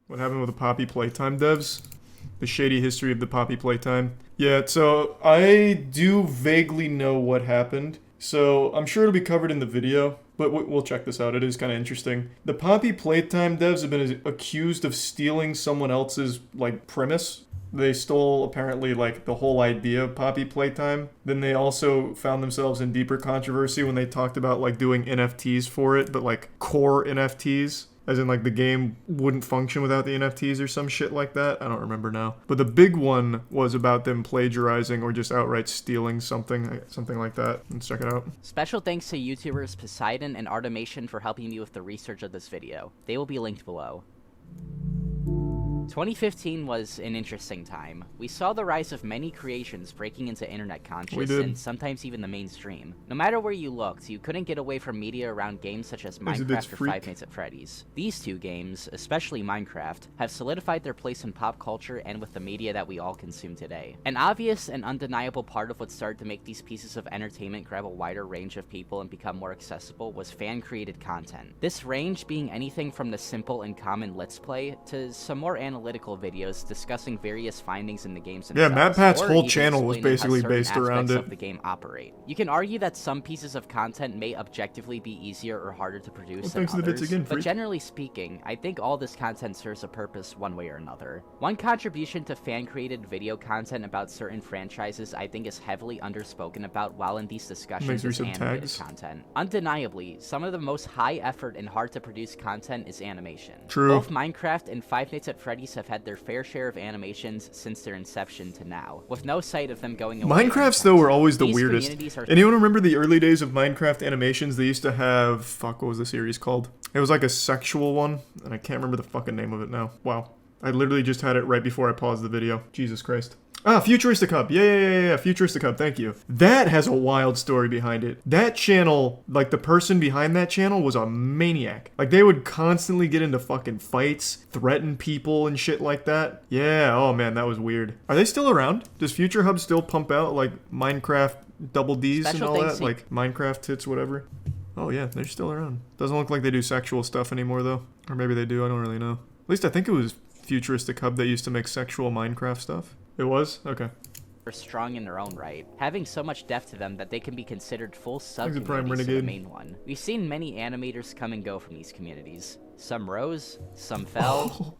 What happened with the Poppy Playtime devs? The shady history of the Poppy Playtime. Yeah, so I do vaguely know what happened. So I'm sure it'll be covered in the video, but we'll check this out. It is kind of interesting. The Poppy Playtime devs have been accused of stealing someone else's, like, premise. They stole, apparently, like, the whole idea of Poppy Playtime. Then they also found themselves in deeper controversy when they talked about, like, doing NFTs for it, but, like, core NFTs. As in, like, the game wouldn't function without the NFTs or some shit like that. I don't remember now. But the big one was about them plagiarizing or just outright stealing something like that. Let's check it out. Special thanks to YouTubers Poseidon and Artemation for helping me with the research of this video. They will be linked below. 2015 was an interesting time. We saw the rise of many creations breaking into internet conscious and sometimes even the mainstream. No matter where you looked, you couldn't get away from media around games such as Minecraft or Five Nights at Freddy's. These two games, especially Minecraft, have solidified their place in pop culture and with the media that we all consume today. An obvious and undeniable part of what started to make these pieces of entertainment grab a wider range of people and become more accessible was fan-created content. This range being anything from the simple and common Let's Play to some more analytical videos discussing various findings in the games themselves. Yeah, MatPat's whole channel was basically based around it. Of the game operate. You can argue that some pieces of content may objectively be easier or harder to produce than others, but generally speaking, I think all this content serves a purpose one way or another. One contribution to fan-created video content about certain franchises I think is heavily underspoken about while in these discussions is animated content. Undeniably, some of the most high-effort and hard-to-produce content is animation. True. Both Minecraft and Five Nights at Freddy's have had their fair share of animations since their inception to now, with no sight of them going away. Minecrafts, though, were always the weirdest. Anyone remember the early days of Minecraft animations? They used to have... Fuck, what was the series called? It was like a sexual one, and I can't remember the fucking name of it now. Wow. I literally just had it right before I paused the video. Jesus Christ. Ah, Futuristic Hub. Yeah, Futuristic Hub, thank you. That has a wild story behind it. That channel, like the person behind that channel was a maniac. Like they would constantly get into fucking fights, threaten people and shit like that. Yeah, oh man, that was weird. Are they still around? Does Future Hub still pump out like Minecraft double Ds and all that? Like Minecraft tits, whatever? Oh yeah, they're still around. Doesn't look like they do sexual stuff anymore though. Or maybe they do, I don't really know. At least I think it was Futuristic Hub that used to make sexual Minecraft stuff. It was? Okay. Are strong in their own right, having so much depth to them that they can be considered full sub-communities to the main one. We've seen many animators come and go from these communities. Some rose, some fell. Oh,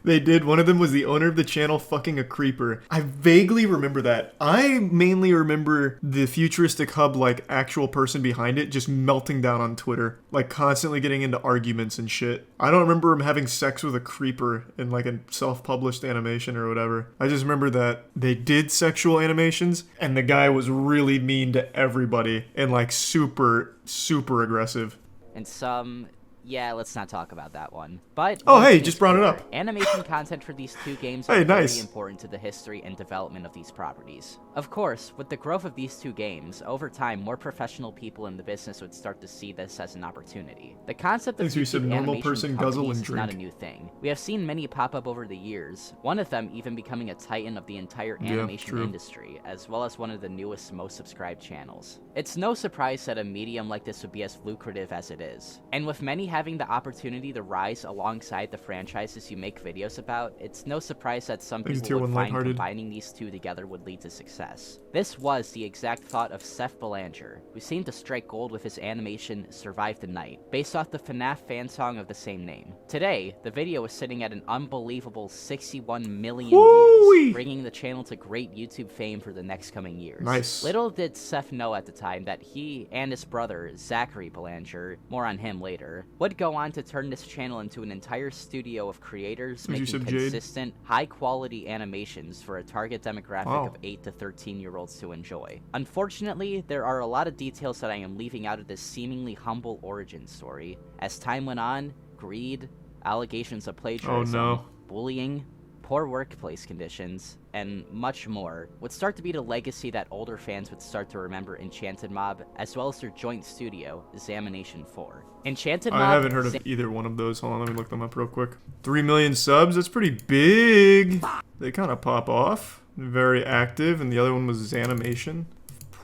they did. One of them was the owner of the channel fucking a creeper. I vaguely remember that. I mainly remember the Futuristic Hub, like, actual person behind it just melting down on Twitter. Like, constantly getting into arguments and shit. I don't remember him having sex with a creeper in, like, a self-published animation or whatever. I just remember that they did sexual animations, and the guy was really mean to everybody and, like, super, super aggressive. And some... Yeah, let's not talk about that one. But oh, hey, just brought it up. Animation content for these two games are very important to the history and development of these properties. Of course, with the growth of these two games, over time, more professional people in the business would start to see this as an opportunity. The concept of YouTube animation companies is not a new thing. We have seen many pop up over the years, one of them even becoming a titan of the entire animation industry, as well as one of the newest, most subscribed channels. It's no surprise that a medium like this would be as lucrative as it is. And with many having the opportunity to rise alongside the franchises you make videos about, it's no surprise that some people would find combining these two together would lead to success. This was the exact thought of Seth Belanger, who seemed to strike gold with his animation Survive the Night, based off the FNAF fan song of the same name. Today, the video is sitting at an unbelievable 61 million views, bringing the channel to great YouTube fame for the next coming years. Nice. Little did Seth know at the time that he and his brother, Zachary Belanger, more on him later, would go on to turn this channel into an entire studio of creators making consistent, high-quality animations for a target demographic of 8 to 13-year-olds to enjoy. Unfortunately, there are a lot of details that I am leaving out of this seemingly humble origin story. As time went on, greed, allegations of plagiarism, bullying, poor workplace conditions, and much more would start to be the legacy that older fans would start to remember Enchantedmob, as well as their joint studio, Examination 4. Enchantedmob... I haven't heard of either one of those. Hold on, let me look them up real quick. 3 million subs? That's pretty big. They kind of pop off. Very active, and the other one was Xanimation.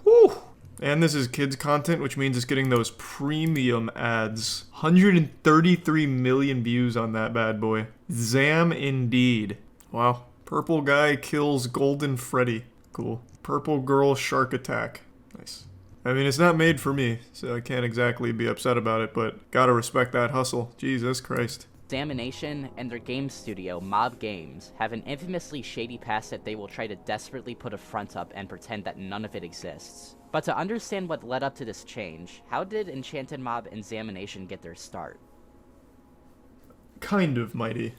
Whew. And this is kids content, which means it's getting those premium ads. 133 million views on that bad boy. Zam indeed. Wow. Purple guy kills Golden Freddy. Cool. Purple girl shark attack. Nice. I mean, it's not made for me, so I can't exactly be upset about it, but gotta respect that hustle. Jesus Christ. Examination and their game studio, Mob Games, have an infamously shady past that they will try to desperately put a front up and pretend that none of it exists. But to understand what led up to this change, how did Enchantedmob and Examination get their start? Kind of mighty.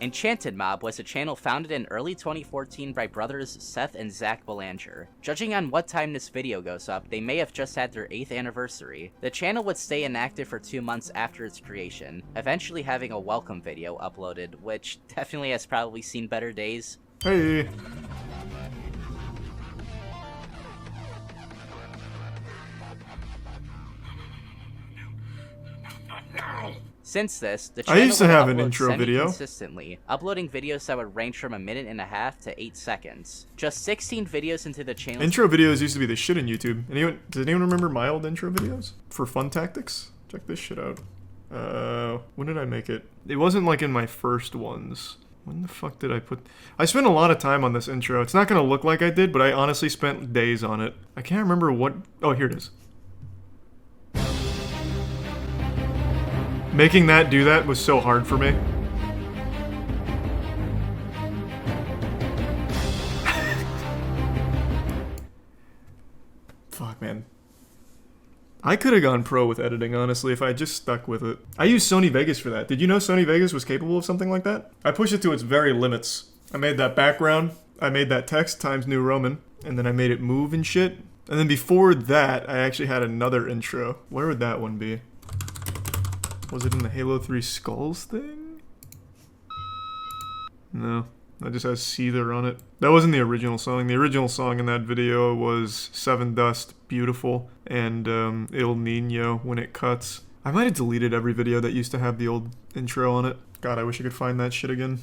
Enchantedmob was a channel founded in early 2014 by brothers Seth and Zach Belanger. Judging on what time this video goes up, they may have just had their 8th anniversary. The channel would stay inactive for 2 months after its creation, eventually having a welcome video uploaded, which definitely has probably seen better days. Hey! Since this, the channel I used to would have an upload intro video consistently, uploading videos that would range from 1.5 minutes to 8 seconds. Just 16 videos into the channel. Intro videos used to be the shit on YouTube. Does anyone remember my old intro videos? For fun tactics? Check this shit out. When did I make it? It wasn't like in my first ones. When the fuck did I put... I spent a lot of time on this intro. It's not gonna look like I did, but I honestly spent days on it. I can't remember what... Oh, here it is. Making that do that was so hard for me. Fuck, man. I could have gone pro with editing, honestly, if I just stuck with it. I used Sony Vegas for that. Did you know Sony Vegas was capable of something like that? I pushed it to its very limits. I made that background, I made that text Times New Roman, and then I made it move and shit. And then before that, I actually had another intro. Where would that one be? Was it in the Halo 3 Skulls thing? No, that just has Seether on it. That wasn't the original song. The original song in that video was Seven Dust, Beautiful, and Il Nino, When It Cuts. I might have deleted every video that used to have the old intro on it. God, I wish I could find that shit again.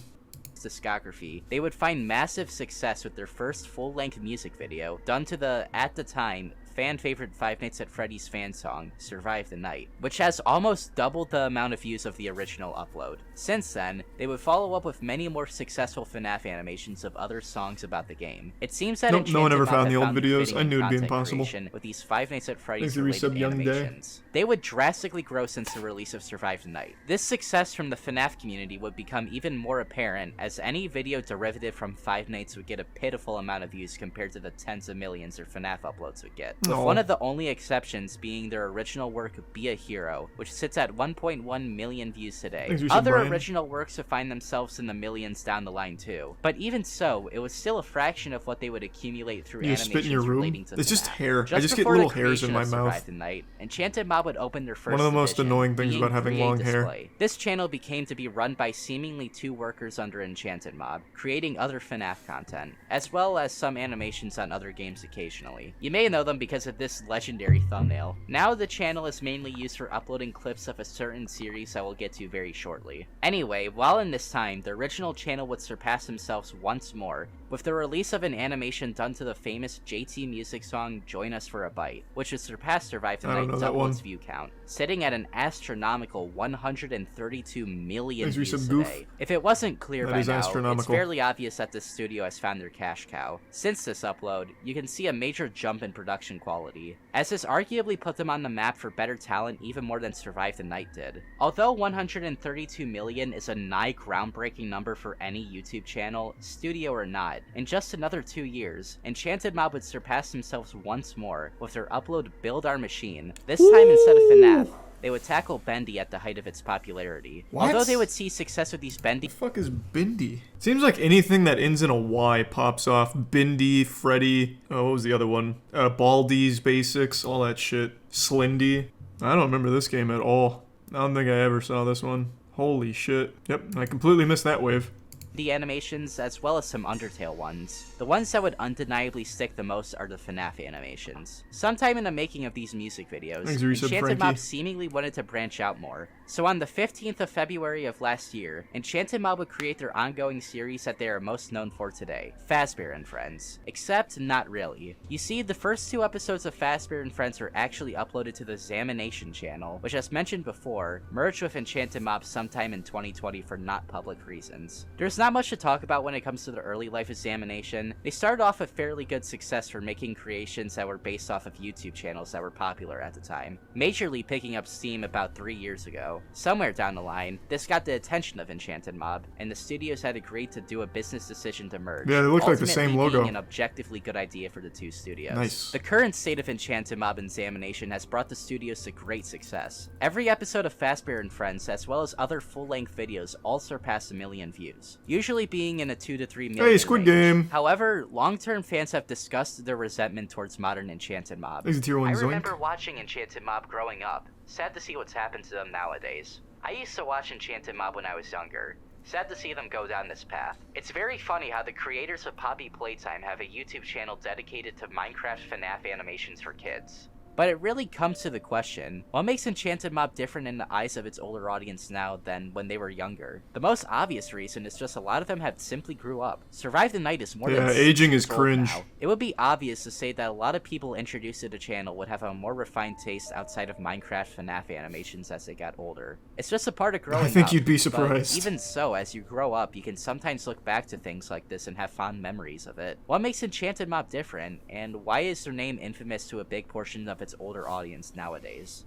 Discography, they would find massive success with their first full-length music video, done to the, at the time, fan-favorite Five Nights at Freddy's fan song, Survive the Night, which has almost doubled the amount of views of the original upload. Since then, they would follow up with many more successful FNAF animations of other songs about the game. It seems that no one ever found the old videos. I knew it'd be impossible. With these Five Nights at Freddy's related animations. They would drastically grow since the release of Survive the Night. This success from the FNAF community would become even more apparent as any video derivative from Five Nights would get a pitiful amount of views compared to the tens of millions their FNAF uploads would get. With one of the only exceptions being their original work Be a Hero, which sits at 1.1 million views today. Other original works would find themselves in the millions down the line too. But even so, it was still a fraction of what they would accumulate through animations relating to It's FNAF. just hair. I just get little hairs in my mouth. The night, Enchantedmob would open their first one of the most annoying things about having long hair. This channel became to be run by seemingly 2 workers under Enchantedmob, creating other FNAF content, as well as some animations on other games occasionally. You may know them because of this legendary thumbnail. Now the channel is mainly used for uploading clips of a certain series I will get to very shortly. Anyway, while in this time, the original channel would surpass themselves once more, with the release of an animation done to the famous JT Music song Join Us for a Bite, which would surpass Survive the Night double its view count, sitting at an astronomical 132 million views today. If it wasn't clear by now, it's fairly obvious that this studio has found their cash cow. Since this upload, you can see a major jump in production quality, as this arguably put them on the map for better talent even more than Survive the Night did. Although 132 million is a nigh groundbreaking number for any YouTube channel, studio or not, in just another 2 years, Enchantedmob would surpass themselves once more with their upload Build Our Machine, this time instead of FNAF. They would tackle Bendy at the height of its popularity. What? Although they would see success with these Bendy— What the fuck is Bendy? Seems like anything that ends in a Y pops off. Bendy, Freddy, what was the other one? Baldi's Basics, all that shit. Slendy. I don't remember this game at all. I don't think I ever saw this one. Holy shit. Yep, I completely missed that wave. The animations, as well as some Undertale ones. The ones that would undeniably stick the most are the FNAF animations. Sometime in the making of these music videos, Enchantedmob seemingly wanted to branch out more. So on the 15th of February of last year, Enchantedmob would create their ongoing series that they are most known for today, Fazbear and Friends. Except, not really. You see, the first 2 episodes of Fazbear and Friends were actually uploaded to the Zamination channel, which as mentioned before, merged with Enchantedmob sometime in 2020 for not public reasons. There's not much to talk about when it comes to the early life of Zamination. They started off with fairly good success for making creations that were based off of YouTube channels that were popular at the time, majorly picking up steam about 3 years ago. Somewhere down the line, this got the attention of Enchantedmob, and the studios had agreed to do a business decision to merge. Yeah, they look like the same logo. Being an objectively good idea for the 2 studios. Nice. The current state of Enchantedmob and Zamination has brought the studios to great success. Every episode of Fazbear and Friends, as well as other full-length videos, all surpass 1 million views, usually being in a 2 to 3 million Hey, Squid Game! However, long-term fans have discussed their resentment towards modern Enchantedmob. I remember watching Enchantedmob growing up. Sad to see what's happened to them nowadays. I used to watch Enchantedmob when I was younger. Sad to see them go down this path. It's very funny how the creators of Poppy Playtime have a YouTube channel dedicated to Minecraft FNAF animations for kids. But it really comes to the question, what makes Enchantedmob different in the eyes of its older audience now than when they were younger? The most obvious reason is just a lot of them have simply grew up. Survive the Night is more than 6 aging is years old cringe. now. It would be obvious to say that a lot of people introduced to the channel would have a more refined taste outside of Minecraft FNAF animations as they got older. It's just a part of growing up. I think you'd be surprised. But even so, as you grow up, you can sometimes look back to things like this and have fond memories of it. What makes Enchantedmob different, and why is their name infamous to a big portion of its older audience nowadays?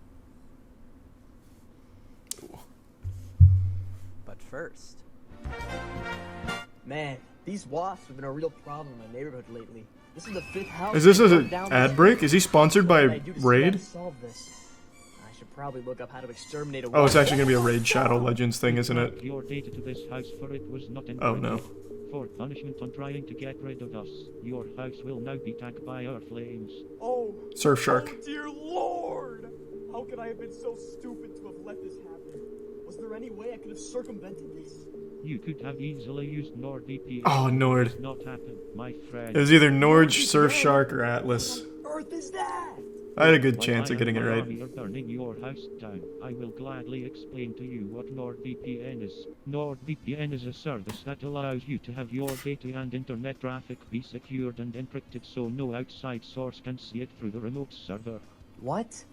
But first... Man, these wasps have been a real problem in my neighborhood lately. This is the 5th house. Is this an ad break? Is he sponsored by Raid? I should probably look up how to exterminate a Oh, it's actually gonna be a Raid Shadow Legends thing, isn't it? Your data to this house for it was not oh no. For punishment on trying to get rid of us, your house will now be attacked by our flames. Oh, Surfshark. Oh dear Lord! How could I have been so stupid to have let this happen? Was there any way I could have circumvented this? You could have easily used NordVPN. Oh, Nord. It not happen, my friend. It was either Nord, Surfshark, or Atlas. What on earth is that? I had a good chance of getting it right. You're burning your house down. I will gladly explain to you what NordVPN is. NordVPN is a service that allows you to have your data and internet traffic be secured and encrypted so no outside source can see it through the remote server. What?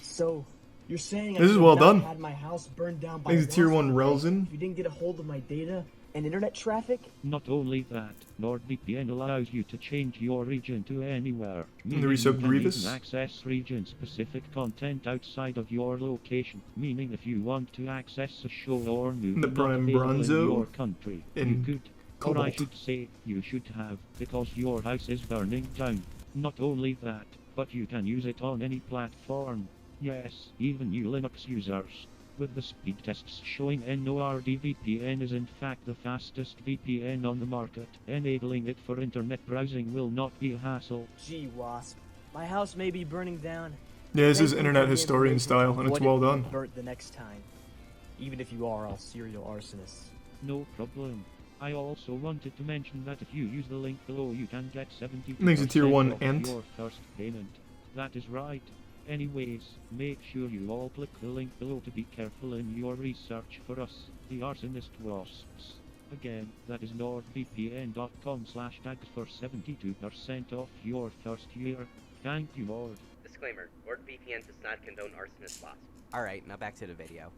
So, you're saying this is well done. Had my house burned down by I think it's tier 1 Relzen. You didn't get a hold of my data and internet traffic? Not only that, NordVPN allows you to change your region to anywhere. And the resub Grievous. You can access region-specific content outside of your location. Meaning if you want to access a show or movie the Prime not available Bronzo in your country, you could. Cobalt. Or I should say, you should have, because your house is burning down. Not only that, but you can use it on any platform. Yes, even you Linux users. With the speed tests showing NordVPN is in fact the fastest VPN on the market. Enabling it for internet browsing will not be a hassle. Gee, Wasp. My house may be burning down. Yeah, this is internet historian style, and it's well done. Burnt the next time. Even if you are all serial arsonists. No problem. I also wanted to mention that if you use the link below you can get 70% Makes it tier 1 off Ant. your first payment. That is right. Anyways, make sure you all click the link below to be careful in your research for us, the arsonist wasps. Again, that is nordvpn.com/Daggz for 72% off your first year. Thank you, Lord. Disclaimer, NordVPN does not condone arsonist wasps. Alright, now back to the video.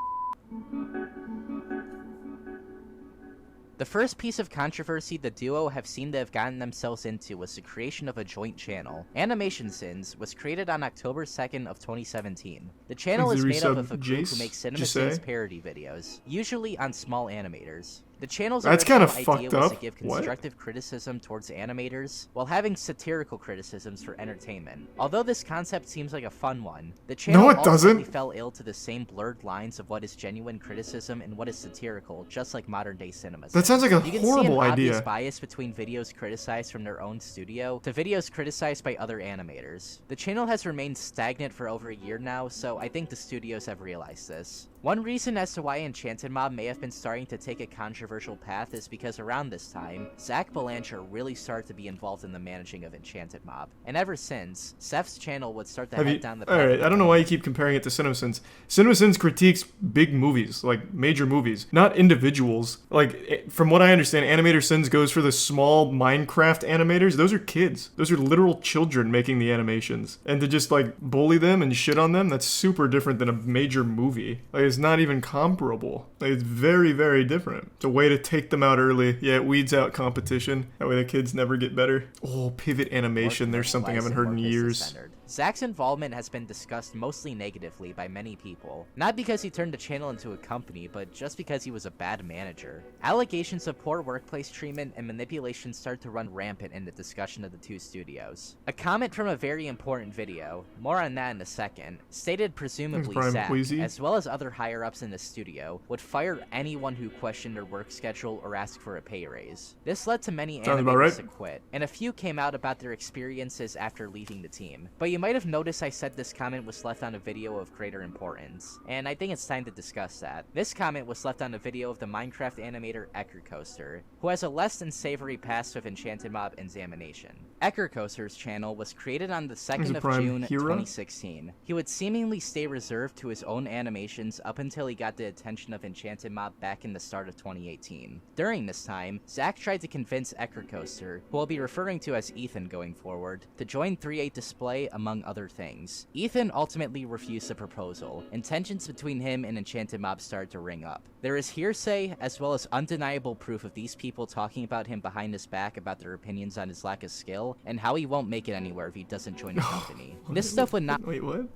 The first piece of controversy the duo have seemed to have gotten themselves into was the creation of a joint channel. Animation Sins was created on October 2nd of 2017. The channel is made up of a group who makes Cinema Sins parody videos, usually on small animators. The channel's original idea was to give constructive criticism towards animators, while having satirical criticisms for entertainment. Although this concept seems like a fun one, the channel ultimately fell ill to the same blurred lines of what is genuine criticism and what is satirical, just like modern-day cinema. That sounds like a horrible idea. You can see an obvious bias between videos criticized from their own studio to videos criticized by other animators. The channel has remained stagnant for over a year now, so I think the studios have realized this. One reason as to why Enchantedmob may have been starting to take a controversial path is because around this time, Zach Belanger really started to be involved in the managing of Enchantedmob, and ever since, Seth's channel would start to head down the path. Alright, I don't know why you keep comparing it to CinemaSins. CinemaSins critiques big movies, like major movies, not individuals. Like, from what I understand, Animator Sins goes for the small Minecraft animators. Those are kids. Those are literal children making the animations. And to just, like, bully them and shit on them, that's super different than a major movie. Like, it's not even comparable. Like, it's very, very different. It's a way to take them out early. Yeah, it weeds out competition. That way the kids never get better. Oh, pivot animation. There's something I haven't heard in years. Zach's involvement has been discussed mostly negatively by many people. Not because he turned the channel into a company, but just because he was a bad manager. Allegations of poor workplace treatment and manipulation started to run rampant in the discussion of the two studios. A comment from a very important video, more on that in a second, stated presumably Zach, as well as other higher-ups in the studio, would fire anyone who questioned their work schedule or asked for a pay raise. This led to many animators to quit, and a few came out about their experiences after leaving the team. But you might have noticed I said this comment was left on a video of greater importance, and I think it's time to discuss that. This comment was left on a video of the Minecraft animator Eckercoaster, who has a less than savory past with Enchantedmob and Zamination. Eckercoaster's channel was created on the 2nd of June 2016. He would seemingly stay reserved to his own animations up until he got the attention of Enchantedmob back in the start of 2018. During this time, Zach tried to convince Eckercoaster, who I'll be referring to as Ethan going forward, to join 3.8 Display among other things. Ethan ultimately refused the proposal, and tensions between him and Enchantedmob started to ring up. There is hearsay, as well as undeniable proof of these people talking about him behind his back about their opinions on his lack of skill, and how he won't make it anywhere if he doesn't join the company. This stuff would not- Wait, what?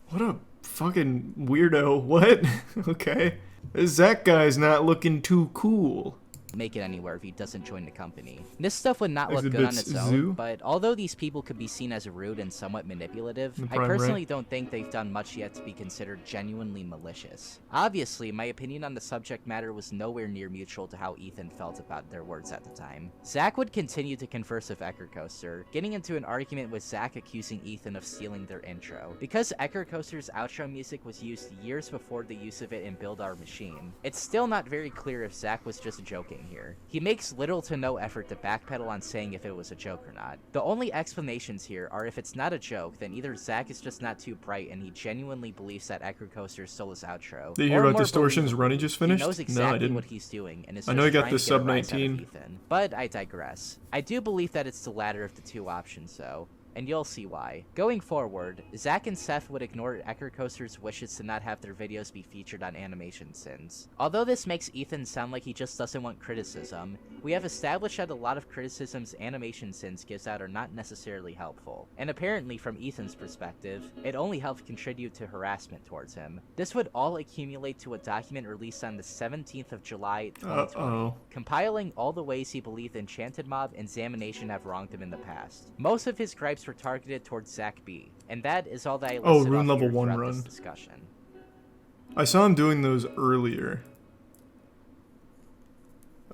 What a fucking weirdo. What? Okay. This Zach guy's not looking too cool. Make it anywhere if he doesn't join the company. This stuff would not look good on its own, but although these people could be seen as rude and somewhat manipulative, I personally don't think they've done much yet to be considered genuinely malicious. Obviously, my opinion on the subject matter was nowhere near mutual to how Ethan felt about their words at the time. Zach would continue to converse with Eckercoaster, getting into an argument with Zach accusing Ethan of stealing their intro. Because Eckercoaster's outro music was used years before the use of it in Build Our Machine, it's still not very clear if Zach was just joking here. He makes little to no effort to backpedal on saying if it was a joke or not. The only explanations here are if it's not a joke, then either Zach is just not too bright and he genuinely believes that Eckercoaster stole his outro. Did you hear about Distortion's run he just finished? He knows exactly what he's doing and is I know he got the sub 19. But I digress. I do believe that it's the latter of the two options though, and you'll see why. Going forward, Zach and Seth would ignore Eckercoaster's wishes to not have their videos be featured on Animation Sins. Although this makes Ethan sound like he just doesn't want criticism, we have established that a lot of criticisms Animation Sins gives out are not necessarily helpful. And apparently from Ethan's perspective, it only helped contribute to harassment towards him. This would all accumulate to a document released on the 17th of July 2020, compiling all the ways he believed Enchantedmob and Zamination have wronged him in the past. Most of his gripes were targeted towards Zach B, and that is all that I listed Rune off level here 1 throughout run. this discussion. I saw him doing those earlier.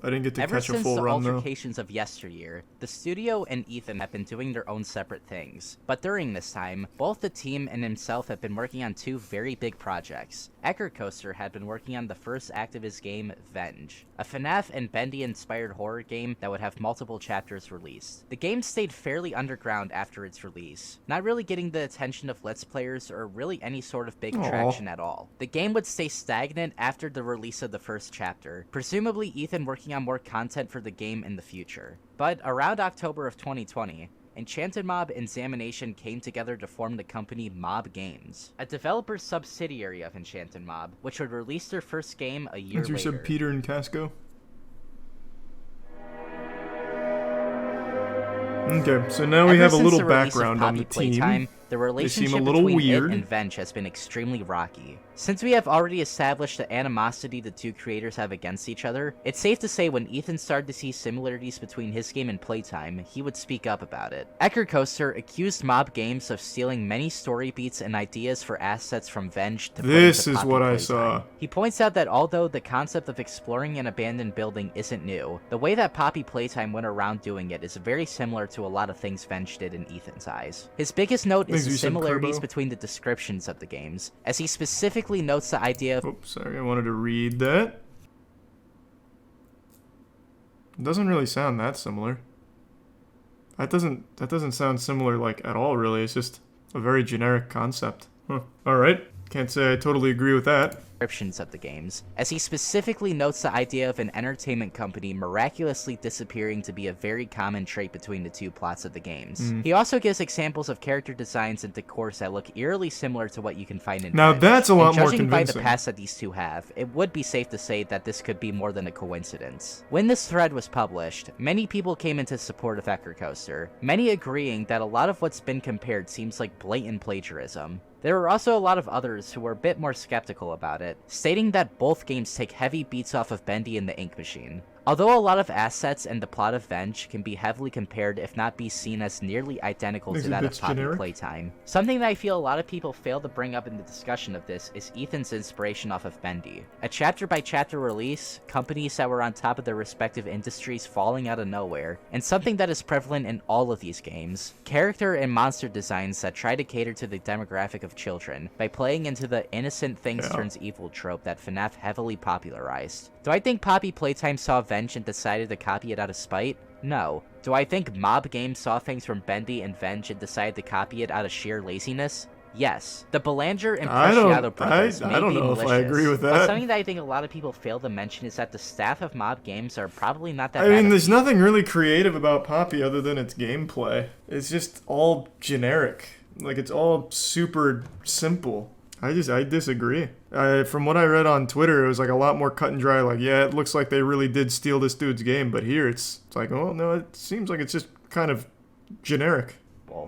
I didn't get to catch a full run, though. Ever since the altercations of yesteryear, the studio and Ethan have been doing their own separate things. But during this time, both the team and himself have been working on two very big projects. Eckercoaster had been working on the first act of his game, Venge, a FNAF and Bendy-inspired horror game that would have multiple chapters released. The game stayed fairly underground after its release, not really getting the attention of Let's Players or really any sort of big traction at all. The game would stay stagnant after the release of the first chapter, presumably Ethan working on more content for the game in the future. But around October of 2020, Enchantedmob and Zamination came together to form the company Mob Games, a developer subsidiary of Enchantedmob, which would release their first game a year later. You said Peter and Casco? Okay, so now we have a little background on the team. Playtime, the relationship between it and Venge has been extremely rocky. Since we have already established the animosity the two creators have against each other, it's safe to say when Ethan started to see similarities between his game and Playtime, he would speak up about it. Eckercoaster accused Mob Games of stealing many story beats and ideas for assets from Venge to put into This is Poppy what I Playtime. saw. He points out that although the concept of exploring an abandoned building isn't new, the way that Poppy Playtime went around doing it is very similar to a lot of things Venge did in Ethan's eyes. His biggest note is the similarities between the descriptions of the games, as he specifically notes the idea of— Oops, sorry, I wanted to read that. It doesn't really sound that similar. That doesn't sound similar, like, at all, really. It's just a very generic concept. Huh. Alright. Can't say I totally agree with that. Descriptions of the games, as he specifically notes the idea of an entertainment company miraculously disappearing to be a very common trait between the two plots of the games. He also gives examples of character designs and decors that look eerily similar to what you can find in Now Venge. that's a lot more Judging convincing. by the past that these two have, it would be safe to say that this could be more than a coincidence. When this thread was published, many people came into support of Ecker Coaster, many agreeing that a lot of what's been compared seems like blatant plagiarism. There were also a lot of others who were a bit more skeptical about it, stating that both games take heavy beats off of Bendy and the Ink Machine. Although a lot of assets and the plot of Venge can be heavily compared, if not be seen as nearly identical to that of Poppy Playtime, something that I feel a lot of people fail to bring up in the discussion of this is Ethan's inspiration off of Bendy. A chapter-by-chapter release, companies that were on top of their respective industries falling out of nowhere, and something that is prevalent in all of these games, character and monster designs that try to cater to the demographic of children by playing into the innocent things turns evil trope that FNAF heavily popularized. Do I think Poppy Playtime saw Venge and decided to copy it out of spite? No. Do I think Mob Games saw things from Bendy and Venge and decided to copy it out of sheer laziness? Yes. The Belanger and Preciado brothers may be malicious, if I agree with that. But something that I think a lot of people fail to mention is that the staff of Mob Games are probably not that I bad. mean, there's nothing really creative about Poppy other than its gameplay. It's just all generic. Like, it's all super simple. I disagree. From what I read on Twitter, it was like a lot more cut and dry. Like, yeah, it looks like they really did steal this dude's game, but here it's like, oh no, it seems like it's just kind of generic.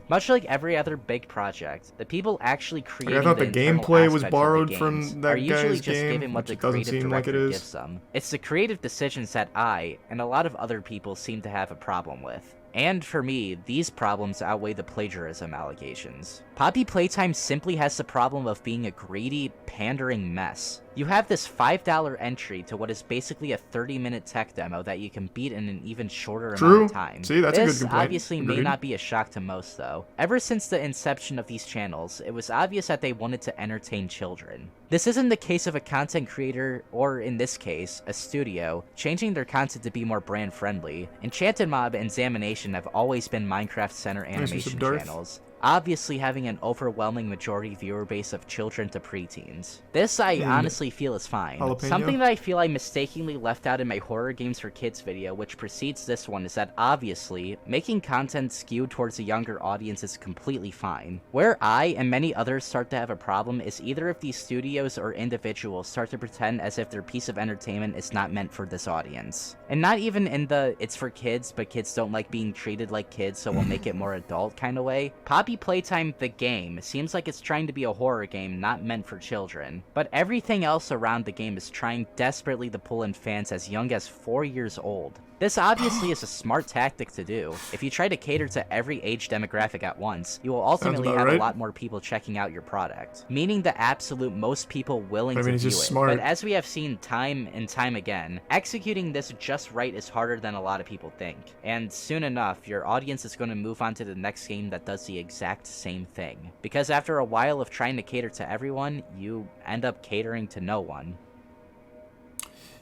Much like every other big project, the people actually creating I thought the gameplay was borrowed from that are usually guy's just game, given what the which doesn't creative seem like it director is. gives them. It's the creative decisions that I, and a lot of other people, seem to have a problem with. And for me, these problems outweigh the plagiarism allegations. Poppy Playtime simply has the problem of being a greedy, pandering mess. You have this $5 entry to what is basically a 30-minute tech demo that you can beat in an even shorter amount of time. See, that's a good complaint. This obviously may not be a shock to most, though. Ever since the inception of these channels, it was obvious that they wanted to entertain children. This isn't the case of a content creator, or in this case, a studio, changing their content to be more brand-friendly. Enchantedmob and Examination have always been Minecraft-Center animation channels, obviously having an overwhelming majority viewer base of children to preteens. This I honestly feel is fine. Something that I feel I mistakenly left out in my Horror Games for Kids video, which precedes this one, is that obviously, making content skewed towards a younger audience is completely fine. Where I and many others start to have a problem is either if these studios or individuals start to pretend as if their piece of entertainment is not meant for this audience. And not even in the it's for kids, but kids don't like being treated like kids, so we'll make it more adult kind of way. Poppy Playtime the game seems like it's trying to be a horror game not meant for children, but everything else around the game is trying desperately to pull in fans as young as 4 years old. This obviously is a smart tactic to do. If you try to cater to every age demographic at once, you will ultimately have a lot more people checking out your product, meaning the absolute most people willing to view it. But as we have seen time and time again, executing this just right is harder than a lot of people think. And soon enough, your audience is going to move on to the next game that does the exact same thing. Because after a while of trying to cater to everyone, you end up catering to no one.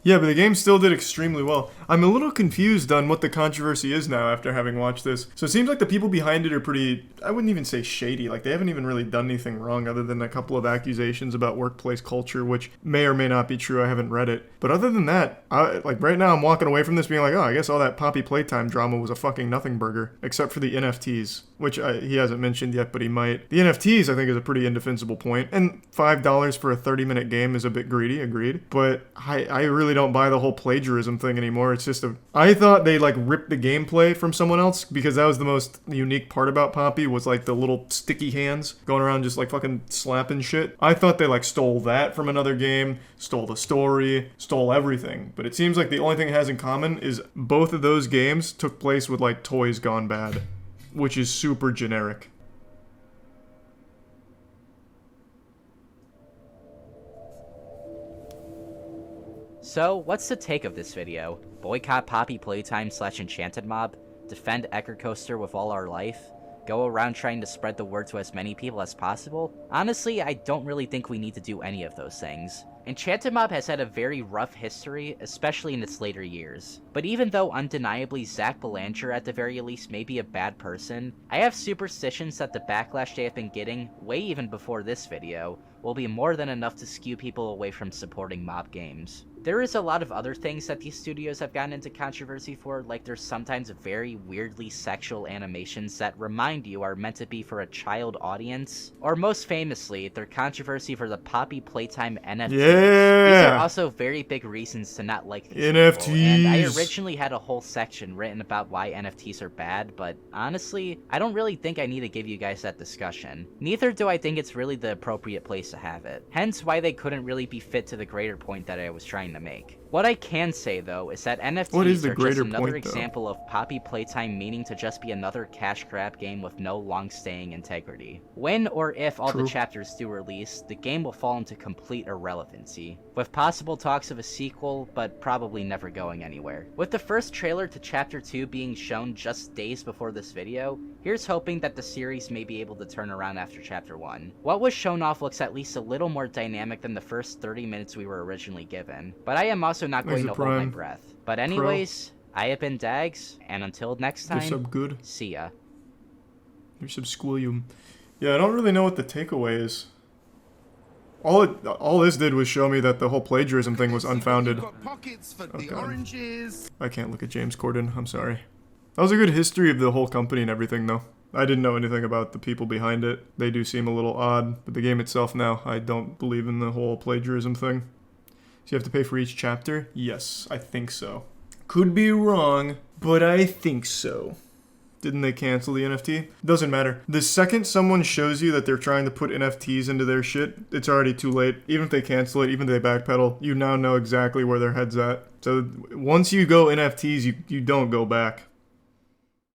Yeah, but the game still did extremely well. I'm a little confused on what the controversy is now after having watched this. So it seems like the people behind it are pretty, I wouldn't even say shady. Like, they haven't even really done anything wrong other than a couple of accusations about workplace culture, which may or may not be true. I haven't read it. But other than that, like right now I'm walking away from this being like, oh, I guess all that Poppy Playtime drama was a fucking nothing burger, except for the NFTs, which he hasn't mentioned yet, but he might. The NFTs, I think, is a pretty indefensible point. And $5 for a 30-minute game is a bit greedy, agreed. But I really don't buy the whole plagiarism thing anymore. It's just I thought they like ripped the gameplay from someone else, because that was the most unique part about Poppy, was like the little sticky hands going around just like fucking slapping shit. I thought they like stole that from another game, stole the story, stole everything. But it seems like the only thing it has in common is both of those games took place with like toys gone bad, which is super generic. So, what's the take of this video? Boycott Poppy Playtime / Enchantedmob? Defend Ecker Coaster with all our life? Go around trying to spread the word to as many people as possible? Honestly, I don't really think we need to do any of those things. Enchantedmob has had a very rough history, especially in its later years. But even though undeniably Zach Belanger at the very least may be a bad person, I have superstitions that the backlash they have been getting, way even before this video, will be more than enough to skew people away from supporting mob games. There is a lot of other things that these studios have gotten into controversy for, like there's sometimes very weirdly sexual animations that remind you are meant to be for a child audience, or most famously, their controversy for the Poppy Playtime NFTs. Yeah! These are also very big reasons to not like these NFTs! people, and I originally had a whole section written about why NFTs are bad, but honestly, I don't really think I need to give you guys that discussion. Neither do I think it's really the appropriate place to have it. Hence why they couldn't really be fit to the greater point that I was trying to make. What I can say though is that NFTs are just another example of Poppy Playtime meaning to just be another cash grab game with no long-staying integrity. When or if all the chapters do release, the game will fall into complete irrelevancy, with possible talks of a sequel, but probably never going anywhere. With the first trailer to Chapter 2 being shown just days before this video, here's hoping that the series may be able to turn around after Chapter 1. What was shown off looks at least a little more dynamic than the first 30 minutes we were originally given, but I am also not going to hold my breath. But anyways, I have been Daggz, and until next time, see ya. You're subsquillium. Yeah, I don't really know what the takeaway is. All this did was show me that the whole plagiarism thing was unfounded. I can't look at James Corden, I'm sorry. That was a good history of the whole company and everything, though. I didn't know anything about the people behind it. They do seem a little odd, but the game itself now, I don't believe in the whole plagiarism thing. So you have to pay for each chapter? Yes, I think so. Could be wrong, but I think so. Didn't they cancel the NFT? Doesn't matter. The second someone shows you that they're trying to put NFTs into their shit, it's already too late. Even if they cancel it, even if they backpedal, you now know exactly where their head's at. So once you go NFTs, you don't go back.